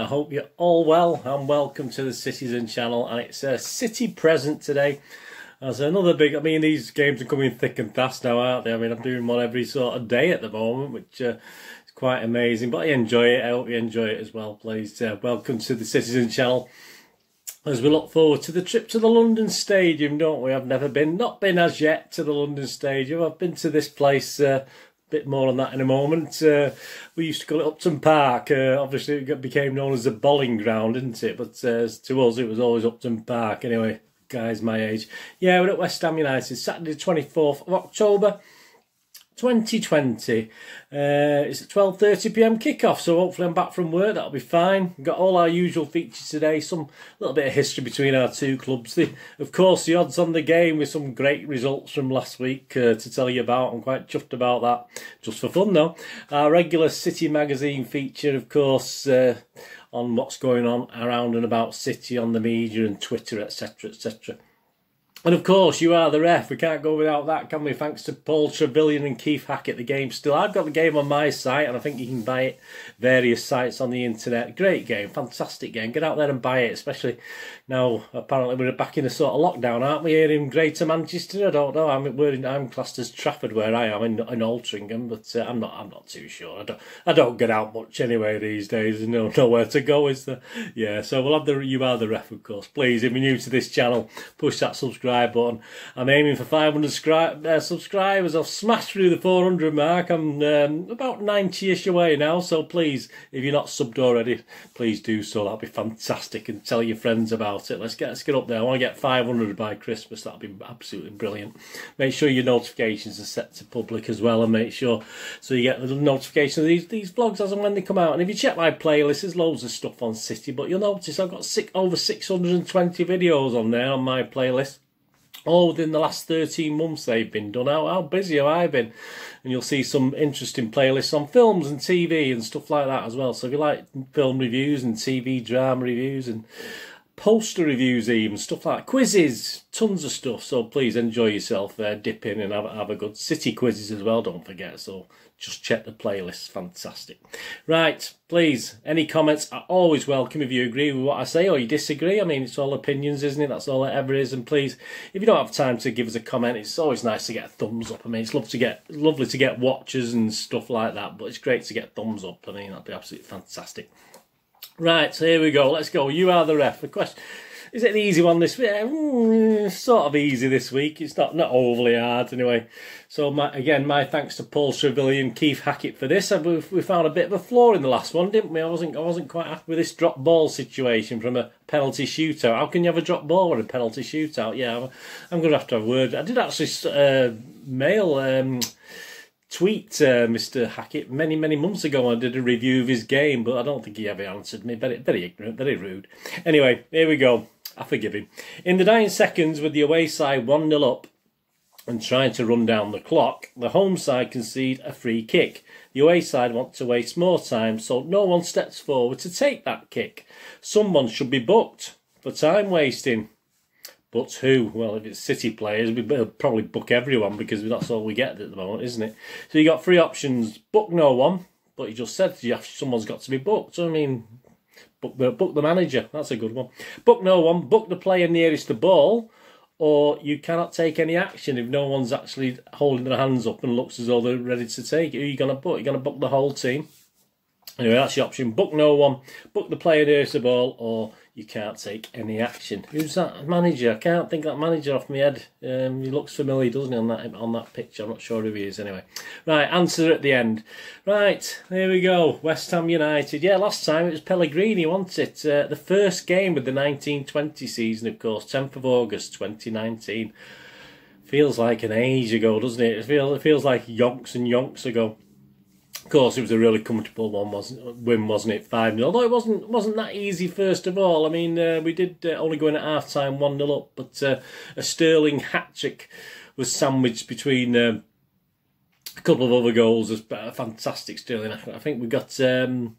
I hope you're all well and welcome to the Citizen channel. And it's a City present today. As another big, I mean, these games are coming thick and fast now, aren't they? I mean, I'm doing one every sort of day at the moment, which is quite amazing. But I enjoy it. I hope you enjoy it as well, please. Welcome to the Citizen channel. As we look forward to the trip to the London Stadium, don't we? I've never been, not been as yet to the London Stadium. I've been to this place, bit more on that in a moment. We used to call it Upton Park. Obviously it became known as the bowling ground, didn't it? But to us it was always Upton Park. Anyway, guys my age. Yeah, we're at West Ham United, Saturday the 24th of October 2020. It's a 12:30 PM kickoff, so hopefully I'm back from work. That'll be fine. We've got all our usual features today, some little bit of history between our two clubs. Of course, the odds on the game with some great results from last week to tell you about. I'm quite chuffed about that, just for fun though. Our regular City magazine feature, of course, on what's going on around and about City on the media and Twitter, etc, etc. And of course, You Are the Ref. We can't go without that, can we? Thanks to Paul Trevelyan and Keith Hackett, the game still. I've got the game on my site, and I think you can buy it various sites on the internet. Great game, fantastic game. Get out there and buy it, especially now. Apparently, we're back in a sort of lockdown, aren't we? Here in Greater Manchester, I don't know. I'm classed as Trafford, where I am in Altrincham, but I'm not too sure. I don't get out much anyway these days. There's nowhere to go, is there? Yeah. So we'll have the You Are the Ref, of course. Please, if you're new to this channel, push that subscribe button. I'm aiming for 500 subscribers. I've smashed through the 400 mark. I'm about 90ish away now, so please, if you're not subbed already, please do so. That'll be fantastic, and tell your friends about it. Let's get up there. I want to get 500 by Christmas. That'll be absolutely brilliant. Make sure your notifications are set to public as well, and make sure so you get the notification of these vlogs as and when they come out. And if you check my playlist, there's loads of stuff on City, but you'll notice I've got over 620 videos on there on my playlist. All within the last 13 months they've been done. How busy have I been? And you'll see some interesting playlists on films and TV and stuff like that as well. So if you like film reviews and TV drama reviews and poster reviews, even stuff like quizzes, tons of stuff. So please enjoy yourself there, dip in and have a good City quizzes as well, don't forget. So just check the playlist, fantastic. Right, please, any comments are always welcome if you agree with what I say or you disagree. I mean, it's all opinions, isn't it? That's all it ever is. And please, if you don't have time to give us a comment, it's always nice to get a thumbs up. I mean, it's lovely to get watches and stuff like that, but it's great to get thumbs up. I mean, that'd be absolutely fantastic. Right, so here we go. Let's go. You Are the Ref. The question: is it an easy one this week? Sort of easy this week. It's not overly hard anyway. So my thanks to Paul Trevelyan, Keith Hackett for this. We found a bit of a flaw in the last one, didn't we? I wasn't quite happy with this drop ball situation from a penalty shootout. How can you have a drop ball or a penalty shootout? Yeah, I'm going to have a word. I did actually tweet Mr. Hackett many months ago. I did a review of his game, but I don't think he ever answered me. Very ignorant, very rude. Anyway, here we go. I forgive him. In the 9 seconds with the away side 1-0 up and trying to run down the clock, the home side concede a free kick. The away side want to waste more time, so no one steps forward to take that kick. Someone should be booked for time wasting. But who? Well, if it's City players, we'll probably book everyone because that's all we get at the moment, isn't it? So you got 3 options. Book no one, but you just said someone's got to be booked. So I mean, book the manager. That's a good one. Book no one. Book the player nearest the ball, or you cannot take any action if no one's actually holding their hands up and looks as though they're ready to take it. Who are you going to book? You're going to book the whole team. Anyway, that's the option. Book no one, book the player nearest the ball, or you can't take any action. Who's that manager? I can't think of that manager off my head. He looks familiar, doesn't he, on that picture? I'm not sure who he is anyway. Right, answer at the end. Right, here we go. West Ham United. Yeah, last time it was Pellegrini, wasn't it? The first game with the 1920 season, of course, 10th of August 2019. Feels like an age ago, doesn't it? It feels like yonks and yonks ago. Of course, it was a really comfortable win, wasn't it? 5-0. Although it wasn't that easy, first of all. I mean, we did only go in at half-time 1-0 up, but a Sterling hat-trick was sandwiched between a couple of other goals. A fantastic Sterling. I think we got a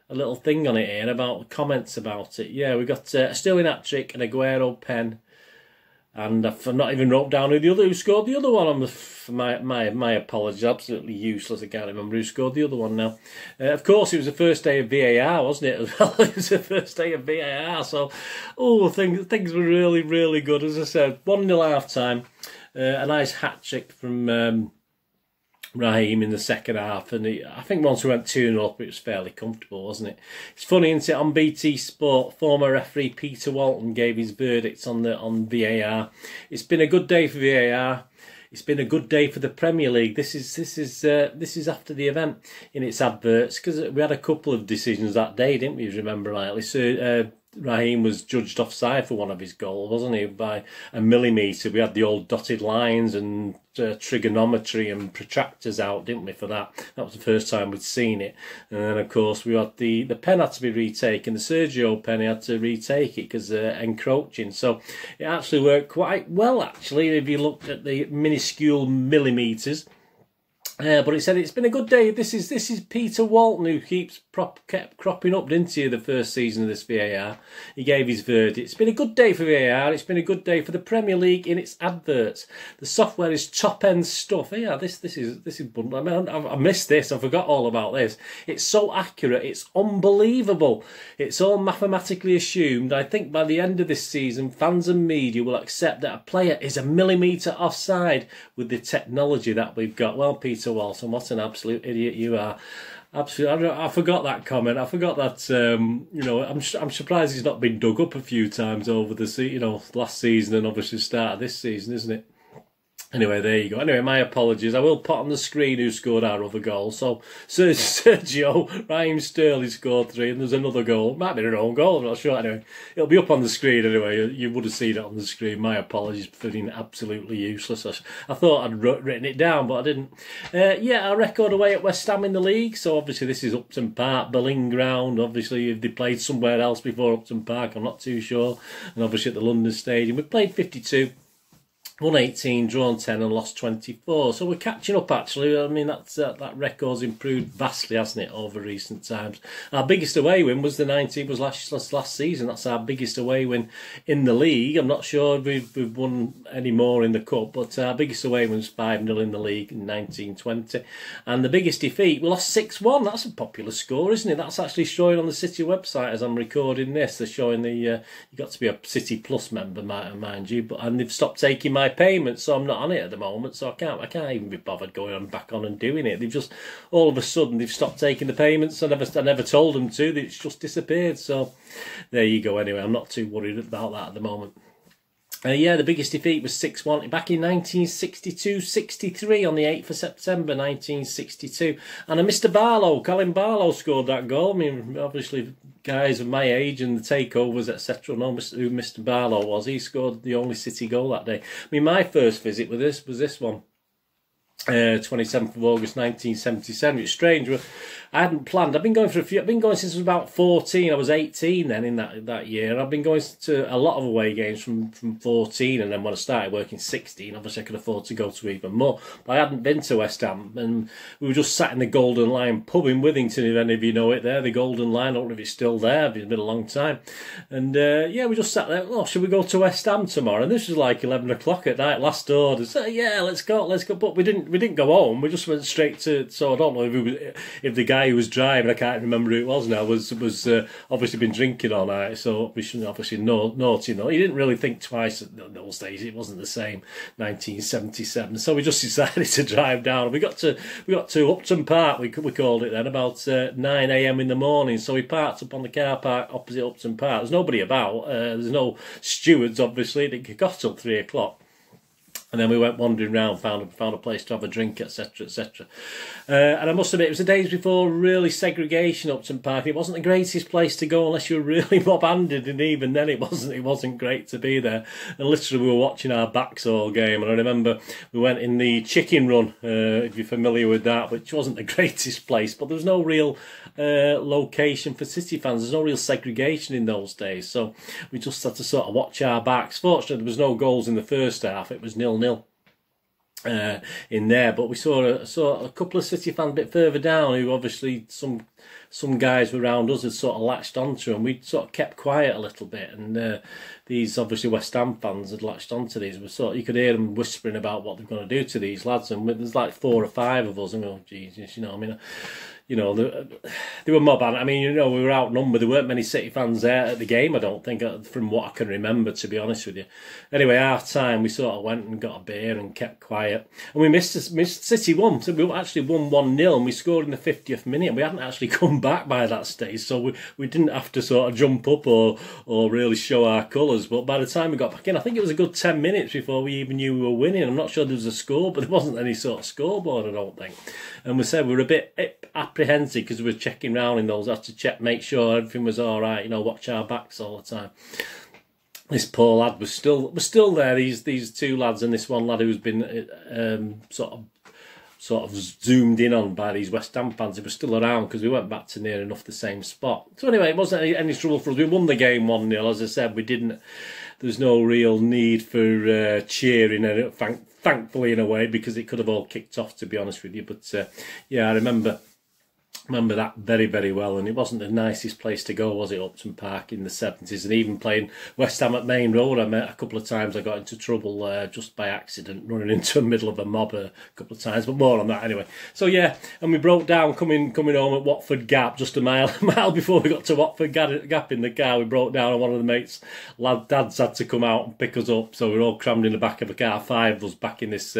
little thing on it here about comments about it. Yeah, we got a Sterling hat-trick, an Aguero pen, And I've not even wrote down who scored the other one. My apologies, absolutely useless. I can't remember who scored the other one now. Of course, it was the first day of VAR, wasn't it? As well, it was the first day of VAR. So, things were really, really good. As I said, 1-0 half time. A nice hat trick from Raheem in the second half, and I think once we went 2-0 up, it was fairly comfortable, wasn't it? It's funny, isn't it? On BT Sport, former referee Peter Walton gave his verdicts on VAR. It's been a good day for VAR. It's been a good day for the Premier League. This is after the event in its adverts, because we had a couple of decisions that day, didn't we? If you remember rightly. So Raheem was judged offside for one of his goals, wasn't he? By a millimetre. We had the old dotted lines and trigonometry and protractors out, didn't we, for that? That was the first time we'd seen it. And then, of course, we had the pen had to be retaken. The Sergio pen, he had to retake it because encroaching. So it actually worked quite well, actually, if you looked at the minuscule millimetres. But he said it's been a good day. This is Peter Walton, who kept cropping up, didn't he, the first season of this VAR. He gave his verdict. It's been a good day for VAR. It's been a good day for the Premier League in its adverts. The software is top end stuff. Yeah, this is. I mean, I missed this. I forgot all about this. It's so accurate. It's unbelievable. It's all mathematically assumed. I think by the end of this season, fans and media will accept that a player is a millimetre offside with the technology that we've got. Well, Peter Walton, what an absolute idiot you are. Absolutely, I forgot that comment. I forgot that. I'm surprised he's not been dug up a few times over the last season and obviously start of this season, isn't it? Anyway, there you go. Anyway, my apologies. I will put on the screen who scored our other goal. So, Sergio, Raheem Sterling scored 3, and there's another goal. Might be their own goal, I'm not sure. Anyway, it'll be up on the screen anyway. You would have seen it on the screen. My apologies for being absolutely useless. I thought I'd written it down, but I didn't. Our record away at West Ham in the league. So, obviously, this is Upton Park, Berlin Ground. Obviously, if they played somewhere else before Upton Park, I'm not too sure. And obviously at the London Stadium. We played 52. Won 18, drawn 10 and lost 24. So we're catching up, actually. I mean, that record's improved vastly, hasn't it, over recent times. Our biggest away win was last season. That's our biggest away win in the league. I'm not sure if we've won any more in the Cup, but our biggest away win was 5-0 in the league in 1920. And the biggest defeat, we lost 6-1. That's a popular score, isn't it? That's actually showing on the City website as I'm recording this. They're showing you got to be a City Plus member, mind you, and they've stopped taking my payments, so I'm not on it at the moment, so I can't even be bothered going back on and doing it. They've just all of a sudden they've stopped taking the payments. I never told them to. It's just disappeared. So there you go. Anyway, I'm not too worried about that at the moment. The biggest defeat was 6-1 back in 1962-63 on the 8th of September 1962. And Mr. Barlow, Colin Barlow scored that goal. I mean, obviously, guys of my age and the takeovers, etc. know who Mr. Barlow was. He scored the only City goal that day. I mean, my first visit with this was this one. 27th of August 1977. It's strange. I hadn't planned. I've been going since I was about 14. I was 18 then in that year. And I've been going to a lot of away games from 14. And then when I started working 16, obviously I could afford to go to even more. But I hadn't been to West Ham. And we were just sat in the Golden Lion pub in Withington, if any of you know it there. The Golden Lion, I don't know if it's still there. It's been a long time. And we just sat there. Oh, should we go to West Ham tomorrow? And this was like 11 o'clock at night, last order. So yeah, let's go. But we didn't go home. We just went straight to. So I don't know if the guy who was driving, I can't remember who it was now, was obviously been drinking all night. So we shouldn't obviously naughty. He didn't really think twice in those days. It wasn't the same 1977. So we just decided to drive down. We got to Upton Park. We called it then about 9 a.m. in the morning. So we parked up on the car park opposite Upton Park. There's nobody about. There's no stewards. Obviously, it didn't kick off till 3 o'clock. And then we went wandering around, found a place to have a drink, etc., etc. And I must admit, it was the days before really segregation Upton Park. It wasn't the greatest place to go unless you were really mob-handed, and even then it wasn't great to be there. And literally we were watching our backs all game. And I remember we went in the Chicken Run, if you're familiar with that, which wasn't the greatest place, but there was no real location for City fans. There's no real segregation in those days. So we just had to sort of watch our backs. Fortunately, there was no goals in the first half. It was 0-0. in there, but we saw a couple of City fans a bit further down who obviously some guys around us had sort of latched onto, and we sort of kept quiet a little bit, and these obviously West Ham fans had latched onto these. We sort of, you could hear them whispering about what they're going to do to these lads, and there's like 4 or 5 of us, and oh Jesus, you know, I mean, you know, they were mob. I mean, you know, we were outnumbered. There weren't many City fans there at the game, I don't think, from what I can remember, to be honest with you. Anyway, half time, we sort of went and got a beer and kept quiet. And we missed City won. So we actually won 1-0, and we scored in the 50th minute. And we hadn't actually come back by that stage, so we didn't have to sort of jump up or really show our colours. But by the time we got back in, I think it was a good 10 minutes before we even knew we were winning. I'm not sure there was a score, but there wasn't any sort of scoreboard, I don't think. And we said we were a bit apprehensive because we were checking round in those. I had to check, make sure everything was all right. You know, watch our backs all the time. This poor lad was still there. These 2 lads and this one lad who's been sort of zoomed in on by these West Ham fans. He was still around because we went back to near enough the same spot. So anyway, it wasn't any trouble for us. We won the game 1-0. As I said, we didn't. There's no real need for cheering, thankfully in a way, because it could have all kicked off, to be honest with you. But yeah, I remember that very, very well, and it wasn't the nicest place to go, was it, Upton Park in the 70s, and even playing West Ham at Main Road, I met a couple of times. I got into trouble just by accident, running into the middle of a mob a couple of times, but more on that anyway. So yeah, and we broke down coming home at Watford Gap, just a mile before we got to Watford Gap in the car. We broke down, and one of the mates' dads had to come out and pick us up, so we were all crammed in the back of a car, 5 of us back in this,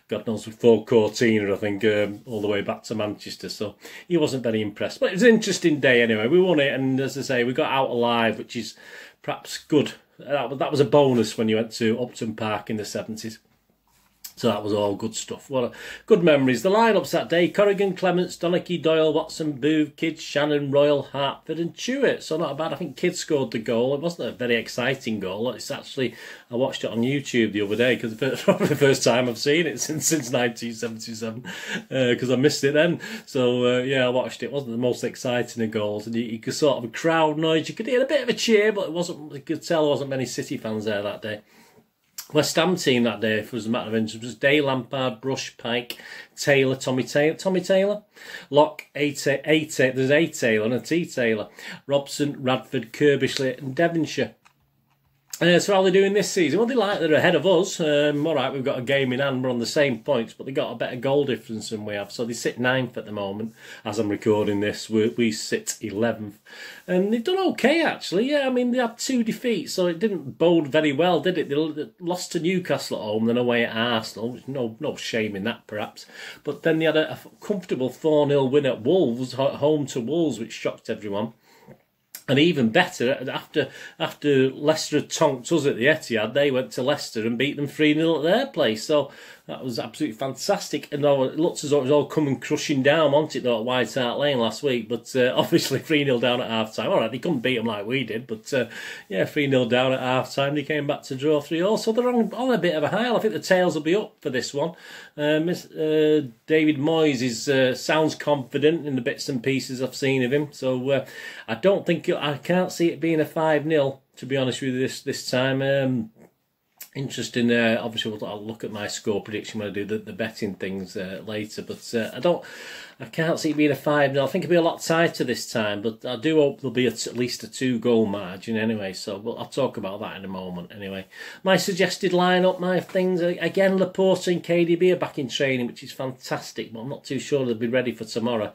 God knows, Ford Cortina, I think, all the way back to Manchester. So he wasn't very impressed, but it was an interesting day anyway. We won it, and as I say, we got out alive, which is perhaps good. That was a bonus when you went to Upton Park in the 70s. So that was all good stuff. What a good memories. The lineups that day: Corrigan, Clements, Donachie, Doyle, Watson, Booth, Kidd, Shannon, Royal, Hartford and Chewett. So not bad. I think Kidd scored the goal. It wasn't a very exciting goal. It's actually, I watched it on YouTube the other day because it's probably the first time I've seen it since 1977 because I missed it then. So yeah, I watched it. It wasn't the most exciting of goals, and you could sort of a crowd noise. You could hear a bit of a cheer, but it wasn't. You could tell there wasn't many City fans there that day. West Ham team that day, if it was a matter of interest, was Day, Lampard, Brush, Pike, Taylor, Tommy Taylor, Locke, there's A Taylor and a T Taylor, Robson, Radford, Kirbishley and Devonshire. So how are they doing this season? Well, they're ahead of us. All right, we've got a game in hand. We're on the same points, but they've got a better goal difference than we have. So they sit 9th at the moment. As I'm recording this, we sit 11th. And they've done okay, actually. Yeah, I mean, they had 2 defeats, so it didn't bode very well, did it? They lost to Newcastle at home, then away at Arsenal. No shame in that, perhaps. But then they had a comfortable 4-0 win at Wolves, home to Wolves, which shocked everyone. And even better, after Leicester had tonked us at the Etihad, they went to Leicester and beat them 3-0 at their place. So that was absolutely fantastic. And it looked as though it was all coming crushing down, wasn't it, though, at White Hart Lane last week. But obviously 3-0 down at half-time. All right, they couldn't beat them like we did. But yeah, 3-0 down at half-time. They came back to draw 3-all. So they're on a bit of a high. I think the tails will be up for this one. David Moyes sounds confident in the bits and pieces I've seen of him. So I can't see it being a 5-0, to be honest with you, this time. Interesting. Obviously, I'll look at my score prediction when I do the betting things later. But I can't see it being a 5-0. I think it'll be a lot tighter this time. But I do hope there'll be at least a 2-goal margin anyway. So I'll talk about that in a moment anyway. My suggested lineup, my things, again, Laporte and KDB are back in training, which is fantastic. But I'm not too sure they'll be ready for tomorrow.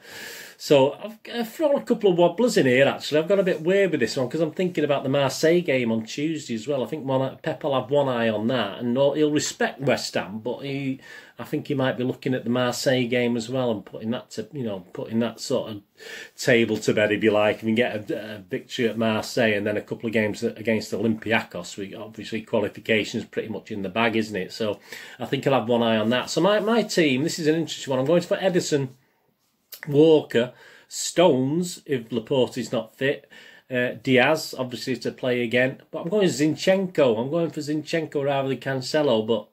So I've thrown a couple of wobblers in here, actually. I've got a bit weird with this one because I'm thinking about the Marseille game on Tuesday as well. I think Pep will have one eye on that, and he'll respect West Ham, but I think he might be looking at the Marseille game as well and putting that sort of table to bed, if you like. If you can get a victory at Marseille and then a couple of games against Olympiacos, obviously qualification's pretty much in the bag, isn't it? So I think I'll have one eye on that. So my team, this is an interesting one. I'm going for Edison, Walker, Stones, if Laporte is not fit, Diaz, obviously, to play again. But I'm going Zinchenko. I'm going for Zinchenko rather than Cancelo, but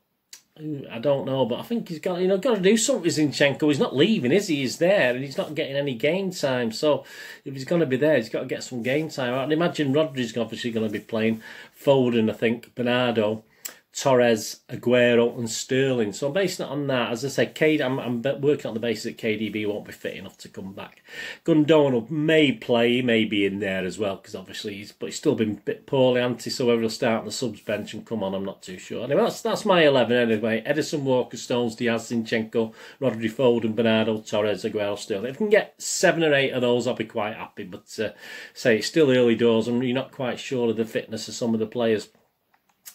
I don't know. But I think he's got to do something with Zinchenko. He's not leaving, is he? He's there, and he's not getting any game time. So if he's going to be there, he's got to get some game time. I'd imagine Rodri's obviously going to be playing. Foden, I think, Bernardo, Torres, Aguero and Sterling. So I'm basing it on that. As I said, I'm working on the basis that KDB won't be fit enough to come back. Gundogan may play, he may be in there as well, because obviously he's still been a bit poorly, so whether he'll start on the subs bench and come on, I'm not too sure. Anyway, that's my 11 anyway. Edison, Walker, Stones, Diaz, Zinchenko, Rodri, Foden, Bernardo, Torres, Aguero, Sterling. If I can get 7 or 8 of those, I'll be quite happy. But say it's still early doors and you're not quite sure of the fitness of some of the players.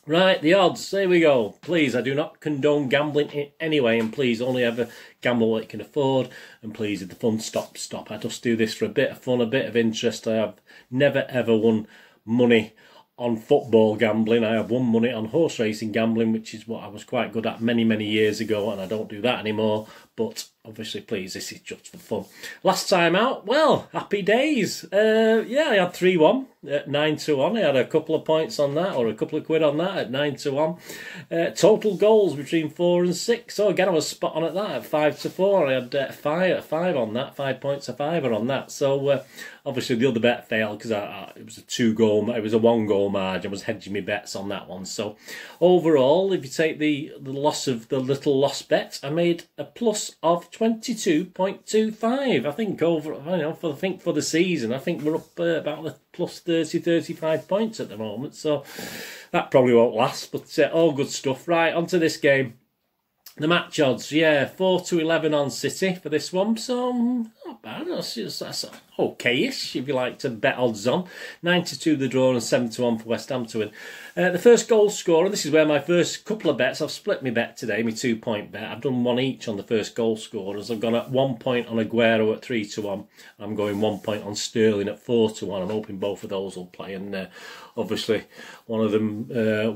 Right, the odds, there we go. Please, I do not condone gambling in any way, and please only ever gamble what you can afford, and please, if the fun stop. I just do this for a bit of fun, a bit of interest. I have never ever won money on football gambling. I have won money on horse racing gambling, which is what I was quite good at many years ago, and I don't do that anymore. But obviously, please, this is just for fun. Last time out, well, happy days. Yeah, I had 3-1 at 9-1. I had a couple of points on that, or a couple of quid on that at 9-1. Total goals between 4 and 6. So again, I was spot on at that at 5-4. I had 5 on that, 5 points a fiver on that. So obviously the other bet failed because it was a 1-goal margin. I was hedging my bets on that one. So overall, if you take the loss of the little loss bet, I made a plus of 22.25. I think for the season, I think we're up about the plus 30-35 points at the moment. So that probably won't last, but all good stuff. Right, onto this game. The match odds, yeah, 4-11 on City for this one, so not bad. That's okay-ish if you like to bet odds on. 9-2 the draw and 7-1 for West Ham to win. The first goal scorer, this is where my first couple of bets, I've split my bet today, my 2-point bet. I've done one each on the first goal scorers. I've gone at 1 point on Aguero at 3-1. I'm going 1 point on Sterling at 4-1. I'm hoping both of those will play, and obviously one of them,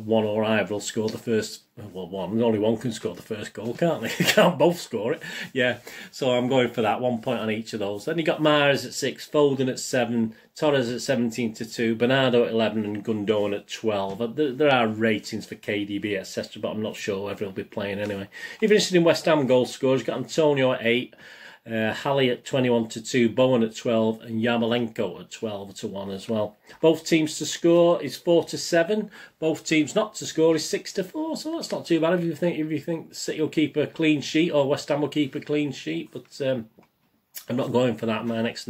one or either will score the first. Well, only one can score the first goal, can't they? Can't both score it. Yeah, so I'm going for that. 1 point on each of those. Then you got Mahrez at 6, Foden at 7, Torres at 17-2, Bernardo at 11, and Gundogan at 12. There are ratings for KDB, etc., but I'm not sure whether he'll be playing anyway. If you're interested in West Ham goal scorers, you've got Antonio at 8. Halley at 21-2, Bowen at 12, and Yarmolenko at 12-1 as well. Both teams to score is 4-7. Both teams not to score is 6-4. So that's not too bad if you think City will keep a clean sheet or West Ham will keep a clean sheet. But I'm not going for that. My next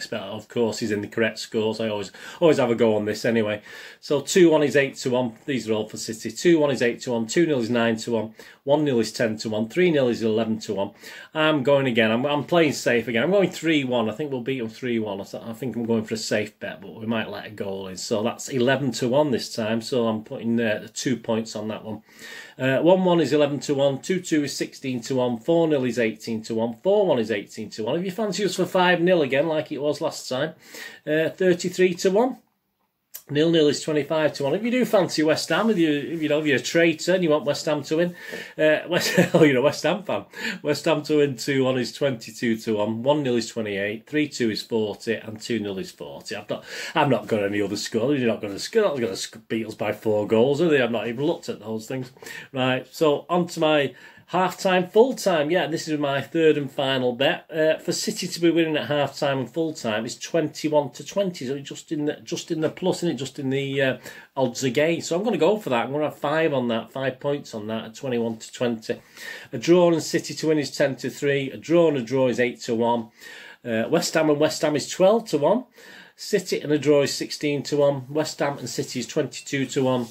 bet, of course, is in the correct scores. I always have a go on this anyway. So 2-1 is 8-1. These are all for City. 2-1 is 8-1. 2-0 is 9-1. 1-0 is 10-1. 3-0 is 11-1. I'm going again. I'm playing safe again. I'm going 3-1. I think we'll beat them 3-1. I think I'm going for a safe bet, but we might let a goal in. So that's 11-1 this time. So I'm putting 2 points on that one. 1-1 is 11-1. 2-2 is 16-1. 4-0 is 18-1. 4-1 is 18-1. If you fancy us for 5-0 again, like it was last time, 33-1. 0-0 is 25-1. If you do fancy West Ham, if you're a traitor and you want West Ham to win, you're a West Ham fan. West Ham to win 2-1 is 22-1. 1-0 is 28. 3-2 is 40, and 2-0 is 40. I've not got any other score. You're not going to beat us by 4 goals, are they? I've not even looked at those things. Right. So on to my half-time, full-time. Yeah, this is my third and final bet. For City to be winning at half-time and full-time is 21-20. So just in the plus, isn't it? Just in the odds again. So I'm going to go for that. I'm going to have 5 on that, 5 points on that at 21-20. A draw and City to win is 10-3. A draw and a draw is 8-1. West Ham and West Ham is 12-1. City and a draw is 16-1. West Ham and City is 22-1.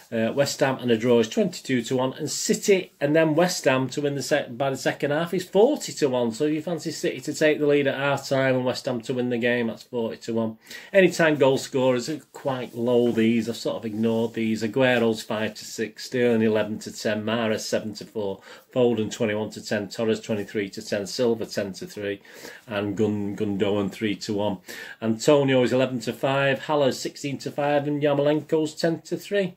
West Ham and a draw is 22-1, and City and then West Ham to win by the second half is 40-1. So if you fancy City to take the lead at half time and West Ham to win the game, that's 40-1. Anytime goal scorers are quite low. These I've sort of ignored these. Aguero's 5-6, Sterling 11-10, Mahrez 7-4, Foden 21-10, Torres 23-10, Silva 10-3, and Gundogan 3-1. Antonio is 11-5, Haller 16-5, and Yarmolenko's 10-3.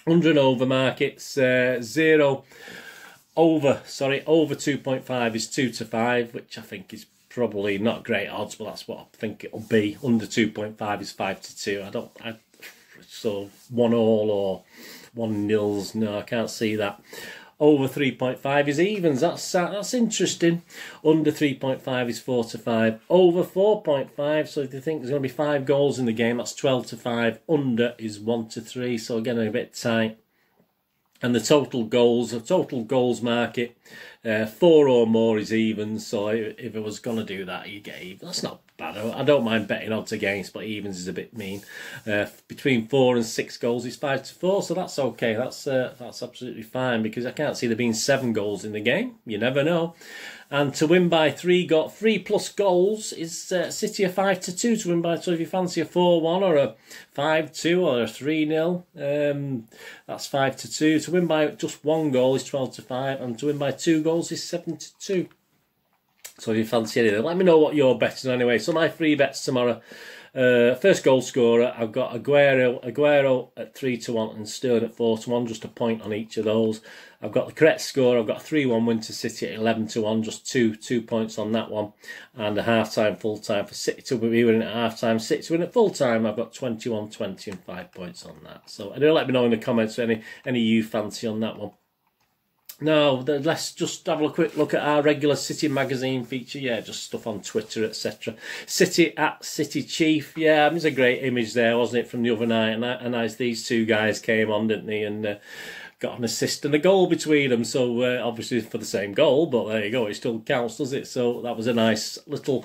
100 over markets, over 2.5 is 2-5, which I think is probably not great odds, but that's what I think it'll be. Under 2.5 is 5-2. So 1-1 or 1-0. No, I can't see that. Over 3.5 is evens. That's interesting. Under 3.5 is 4-5. Over 4.5. So if you think there's going to be 5 goals in the game, that's 12-5. Under is 1-3. So again, a bit tight. And the total goals market, 4 or more is even. So if I was going to do that, you get even. That's not bad. I don't mind betting odds against, but evens is a bit mean. Between 4 and 6 goals is 5-4, so that's okay. That's absolutely fine, because I can't see there being 7 goals in the game. You never know. And to win by 3 plus goals is City a 5-2 to win by. So if you fancy a 4-1 or a 5-2 or a 3-0, that's 5-2. To win by just 1 goal is 12-5, and to win by 2 goals is 7-2. So if you fancy anything, let me know what you're betting anyway. So my 3 bets tomorrow. First goal scorer, I've got Aguero at 3-1 and Sterling at 4-1, just a point on each of those. I've got the correct score. I've got a 3-1 win to City at 11-1, just two points on that one, and a half-time, full-time for City to be winning at half-time, City to win at full-time. I've got 21-20 and 5 points on that. So do let me know in the comments any you fancy on that one. Now, let's just have a quick look at our regular City magazine feature. Yeah, just stuff on Twitter, etc. City at City Chief. Yeah, there's a great image there, wasn't it, from the other night? And as these 2 guys came on, didn't they? And got an assist and a goal between them. So obviously for the same goal, but there you go. It still counts, does it? So that was a nice little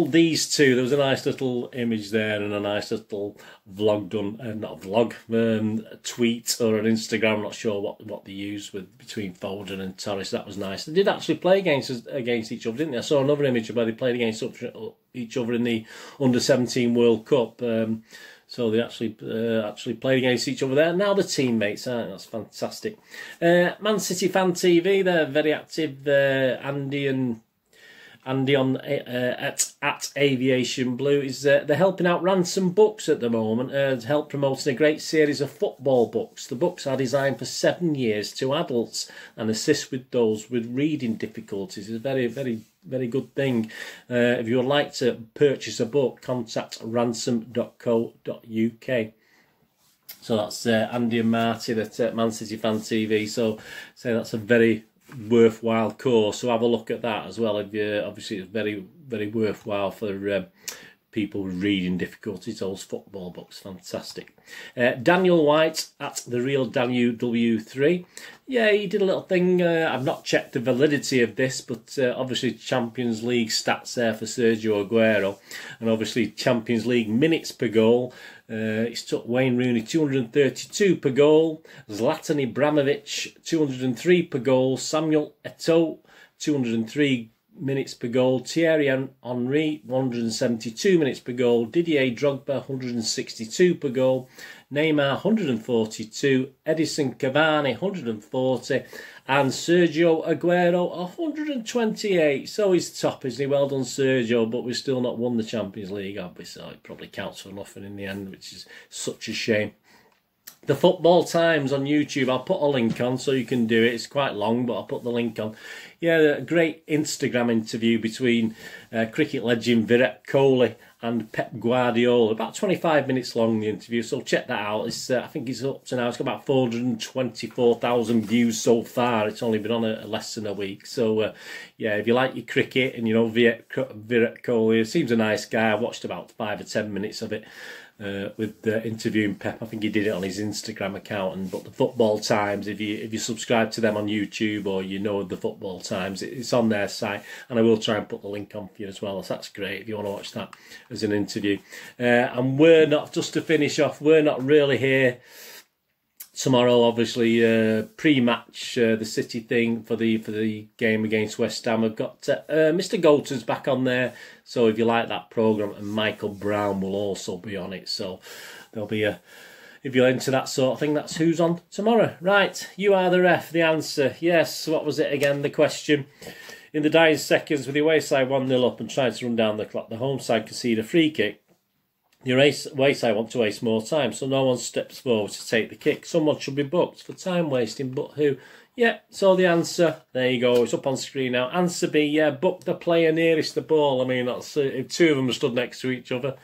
these 2. There was a nice little image there and a nice little vlog done. Not a vlog, a tweet or an Instagram. I'm not sure what they used with between Foden and Torres. That was nice. They did actually play against each other, didn't they? I saw another image where they played against each other in the Under-17 World Cup. So they actually played against each other there. Now they're teammates, aren't they? That's fantastic. Man City Fan TV, they're very active. Andy on at Aviation Blue is they're helping out Ransom Books at the moment to help promoting a great series of football books. The books are designed for 7 years to adults and assist with those with reading difficulties. It's a very, very, very good thing. If you would like to purchase a book, contact ransom.co.uk. So that's Andy and Martin at Man City Fan TV. So that's a very worthwhile course. So have a look at that as well. If you, obviously, it's very, very worthwhile for people with reading difficulties. Those football books, fantastic. Daniel White at the Real Daniel W3. Yeah, he did a little thing. I've not checked the validity of this, but obviously Champions League stats there for Sergio Aguero, and obviously Champions League minutes per goal. It's took Wayne Rooney 232 per goal, Zlatan Ibrahimovic 203 per goal, Samuel Eto'o 203 minutes per goal, Thierry Henry 172 minutes per goal, Didier Drogba 162 per goal, Neymar 142, Edison Cavani 140, and Sergio Aguero 128. So he's top, isn't he? Well done, Sergio, but we've still not won the Champions League, have we? So it probably counts for nothing in the end, which is such a shame. The Football Times on YouTube, I'll put a link on so you can do it. It's quite long, but I'll put the link on. Yeah, a great Instagram interview between cricket legend Virat Kohli and Pep Guardiola. About 25 minutes long, the interview, so check that out. It's I think it's up to now. It's got about 424,000 views so far. It's only been on less than a week. So, yeah, if you like your cricket and, you know, Virat Kohli, seems a nice guy. I watched about 5 or 10 minutes of it. With interviewing Pep. I think he did it on his Instagram account. But the Football Times, if you subscribe to them on YouTube, or you know the Football Times, it's on their site, and I will try and put the link on for you as well. So that's great if you want to watch that as an interview. And we're not, just to finish off, we're not really here tomorrow, obviously, pre-match, the City thing for the game against West Ham. We've got Mr. Goater's back on there, so if you like that programme, and Michael Brown will also be on it. So there'll be if you're into that sort of thing, that's who's on tomorrow. Right, you are the ref. The answer, yes. What was it again? The question. In the dying seconds, with the away side 1-0 up and trying to run down the clock, the home side concede a free kick. The away side want to waste more time, so no one steps forward to take the kick. Someone should be booked for time wasting, but who? Yeah, so the answer, there you go, it's up on screen now. Answer B, yeah, book the player nearest the ball. I mean, that's if 2 of them stood next to each other,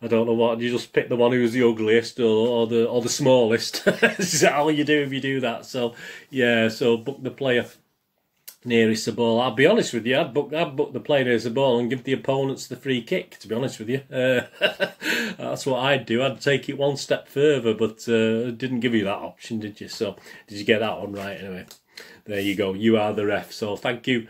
I don't know what, you just pick the one who's the ugliest or the smallest. This is how you do if you do that. So, yeah, so book the player nearest the ball. I'll be honest with you, I'd book the player nearest the ball and give the opponents the free kick, to be honest with you. That's what I'd do. I'd take it one step further, but didn't give you that option, did you? So, did you get that one right anyway? There you go. You are the ref. So, thank you,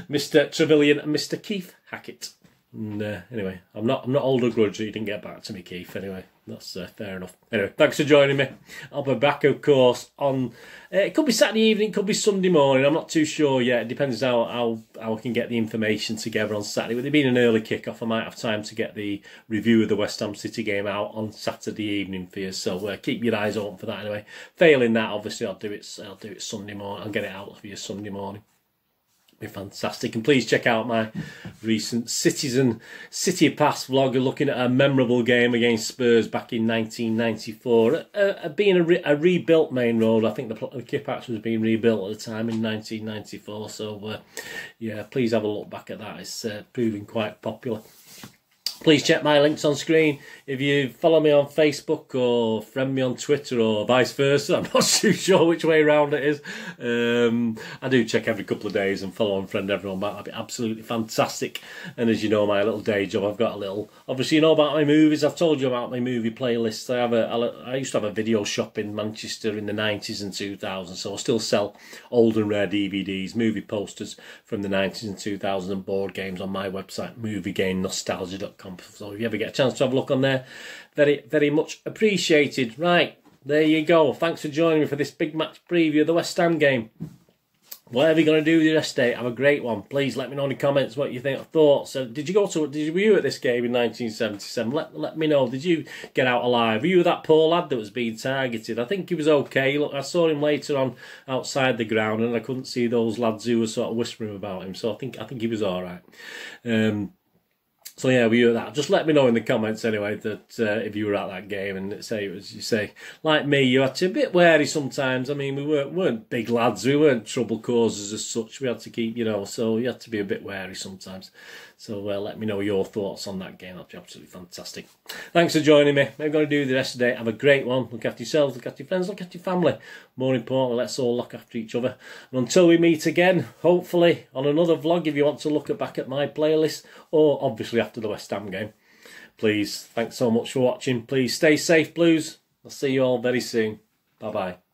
Mr. Trevelyan and Mr. Keith Hackett. And anyway, I'm not holding a grudge that you didn't get back to me, Keith. Anyway, that's fair enough. Anyway, thanks for joining me. I'll be back, of course, on it could be Saturday evening, it could be Sunday morning. I'm not too sure yet. It depends how I can get the information together on Saturday. With it being an early kick-off, I might have time to get the review of the West Ham City game out on Saturday evening for you. So keep your eyes open for that. Anyway, failing that, obviously, I'll do it Sunday morning. I'll get it out for you Sunday morning. Be fantastic. And please check out my recent City Pass vlog looking at a memorable game against Spurs back in 1994. Being a rebuilt Main Road, I think the kit patch was being rebuilt at the time in 1994. So yeah, please have a look back at that. It's proving quite popular. Please check my links on screen. If you follow me on Facebook or friend me on Twitter or vice versa, I'm not too sure which way around it is. I do check every couple of days and follow and friend everyone back. That'd be absolutely fantastic. And as you know, my little day job, I've got a little... Obviously, you know about my movies. I've told you about my movie playlist. I used to have a video shop in Manchester in the 90s and 2000s, so I still sell old and rare DVDs, movie posters from the 90s and 2000s and board games on my website, moviegamenostalgia.com. So if you ever get a chance to have a look on there, very, very much appreciated. Right, there you go. Thanks for joining me for this big match preview of the West Ham game. Whatever you're going to do with your rest day, have a great one. Please let me know in the comments what you think, thoughts. Did you were you at this game in 1977? Let me know. Did you get out alive? Were you that poor lad that was being targeted? I think he was okay. Look, I saw him later on outside the ground, and I couldn't see those lads who were sort of whispering about him. So I think he was all right. So yeah, were you at that? Just let me know in the comments anyway that if you were at that game, and say it was, you say, like me, you had to be a bit wary sometimes. I mean, we weren't big lads, we weren't trouble causers as such. We had to keep, so you had to be a bit wary sometimes. So let me know your thoughts on that game. That'd be absolutely fantastic. Thanks for joining me. I'm going to do the rest of the day. Have a great one. Look after yourselves, look after your friends, look after your family. More importantly, let's all look after each other. And until we meet again, hopefully on another vlog, if you want to look back at my playlist, or obviously after the West Ham game. Please, thanks so much for watching. Please stay safe, Blues. I'll see you all very soon. Bye-bye.